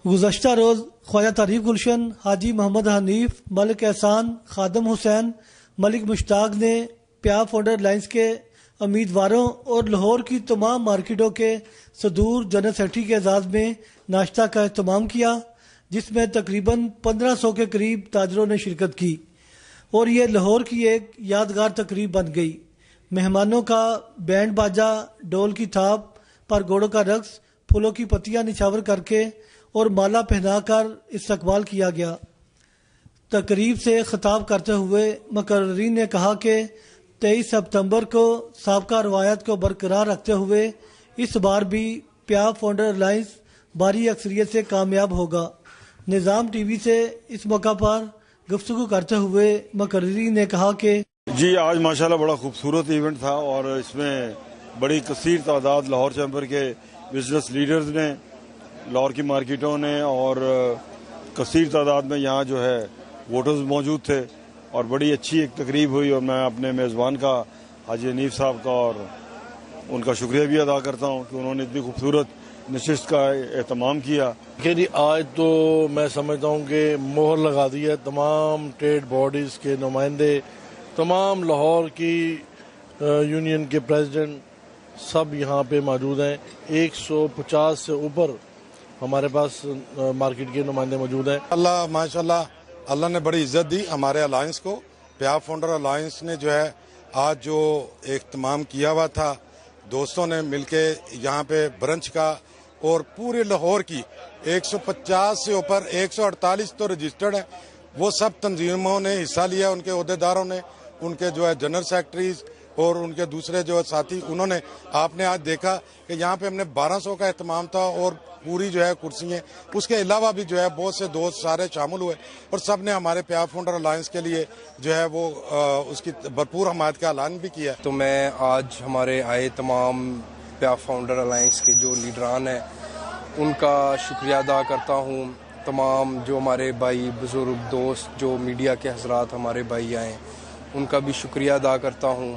گزشتہ روز خواجہ طریف گلشن، حاجی محمد حنیف، ملک احسان، خادم حسین، ملک مشتاق نے پیاب founder alliance کے امیدواروں اور لاہور کی تمام مارکیٹوں کے صدور جنرل سیکرٹری کے اعزاز میں ناشتہ کا اہتمام کیا، جس میں تقریباً 1500 کے قریب تاجروں نے شرکت کی اور یہ لاہور کی ایک یادگار تقریب بن گئی۔ مہمانوں کا بینڈ باجا، ڈول کی تھاپ پر گھوڑوں کا رقص، پھولوں کی پتیاں نچھاور کر کے اور مالا پہنا کر استقبال کیا گیا۔ تقریب سے خطاب کرتے ہوئے مقررین نے کہا کہ 23 سپتمبر کو سابقہ روایت کو برقرار رکھتے ہوئے اس بار بھی پیاب فاؤنڈر الائنس بھاری اکثریت سے کامیاب ہوگا۔ نظام ٹی وی سے اس موقع پر گفتگو کرتے ہوئے مقررین نے کہا کہ جی آج ماشاءاللہ بڑا خوبصورت ایونٹ تھا اور اس میں بڑی کثیر تعداد لاہور چیمبر کے بزنس لیڈرز نے، لاہور کی مارکیٹوں نے اور کثیر تعداد میں یہاں جو ہے ووٹرز موجود تھے اور بڑی اچھی ایک تقریب ہوئی، اور میں اپنے میزبان کا حاجی حنیف صاحب کا اور ان کا شکریہ بھی ادا کرتا ہوں کہ انہوں نے اتنی خوبصورت نشست کا اہتمام کیا۔ جی آج تو میں سمجھتا ہوں کہ مہر لگا دی ہے، تمام ٹریڈ باڈیز کے نمائندے، تمام لاہور کی یونین کے پریزیڈنٹ سب یہاں پہ موجود ہیں۔ 150 سے اوپر ہمارے پاس مارکیٹ کے نمائندے موجود ہیں۔ اللہ ماشاءاللہ اللہ نے بڑی عزت دی ہمارے الائنس کو۔ پیاب فاؤنڈر الائنس نے جو ہے آج جو اہتمام کیا ہوا تھا، دوستوں نے مل کے یہاں پہ برنچ کا، اور پورے لاہور کی 150 سے اوپر 148 تو رجسٹرڈ ہے، وہ سب تنظیموں نے حصہ لیا، ان کے عہدیداروں نے، ان کے جو ہے جنرل سیکرٹریز اور ان کے دوسرے جو ساتھی، انہوں نے، آپ نے آج دیکھا کہ یہاں پہ ہم نے 1200 کا اہتمام تھا اور پوری جو ہے کرسیاں، اس کے علاوہ بھی جو ہے بہت سے دوست سارے شامل ہوئے اور سب نے ہمارے پیاب فاؤنڈر الائنس کے لیے جو ہے وہ اس کی بھرپور حمایت کا اعلان بھی کیا۔ تو میں آج ہمارے آئے تمام پیاب فاؤنڈر الائنس کے جو لیڈران ہیں ان کا شکریہ ادا کرتا ہوں۔ تمام جو ہمارے بھائی بزرگ دوست جو میڈیا کے حضرات ہمارے بھائی آئے ان کا بھی شکریہ ادا کرتا ہوں۔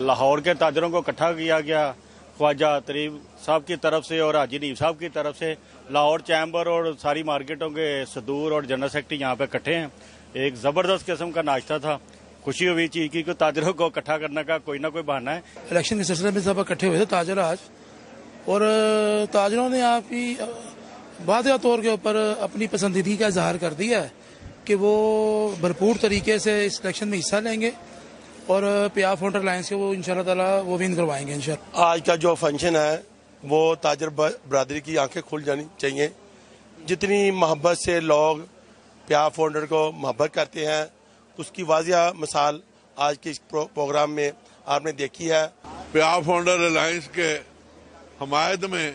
لاہور کے تاجروں کو اکٹھا کیا گیا خواجہ طریف صاحب کی طرف سے اور حاجی حنیف صاحب کی طرف سے۔ لاہور چیمبر اور ساری مارکیٹوں کے صدور اور جنرل سیکرٹری یہاں پہ اکٹھے ہیں۔ ایک زبردست قسم کا ناشتہ تھا، خوشی ہوئی چیز کی کہ تاجروں کو اکٹھا کرنے کا کوئی نہ کوئی بہانہ ہے۔ الیکشن کے سلسلے میں سب اکٹھے ہوئے تھے تاجر آج، اور تاجروں نے آپ کی واضح طور کے اوپر اپنی پسندیدگی کا اظہار کر دیا ہے کہ وہ بھرپور طریقے سے اس الیکشن میں حصہ لیں گے اور پیاب فاؤنڈر الائنس کے وہ انشاءاللہ تعالیٰ وہ ون کروائیں گے انشاءاللہ۔ آج کا جو فنکشن ہے وہ تاجر برادری کی آنکھیں کھل جانی چاہیے۔ جتنی محبت سے لوگ پیاب فاؤنڈر کو محبت کرتے ہیں اس کی واضح مثال آج کے اس پروگرام میں آپ نے دیکھی ہے۔ پیاب فاؤنڈر الائنس کے حمایت میں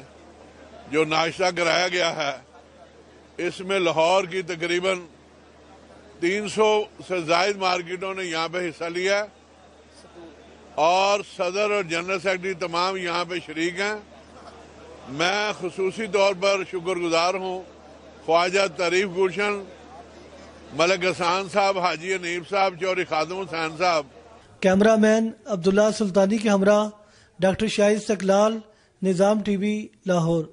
جو ناشتہ کرایا گیا ہے اس میں لاہور کی تقریباً 300 سے زائد مارکیٹوں نے یہاں پہ حصہ لیا ہے اور صدر اور جنرل سیکرٹری تمام یہاں پہ شریک ہیں۔ میں خصوصی طور پر شکر گزار ہوں خواجہ طریف گلشن، ملک احسان صاحب، حاجی حنیف صاحب، چوہدری خادم حسین صاحب۔ کیمرہ مین عبداللہ سلطانی کے ہمراہ ڈاکٹر شاہد استقلال، نظام ٹی وی، لاہور۔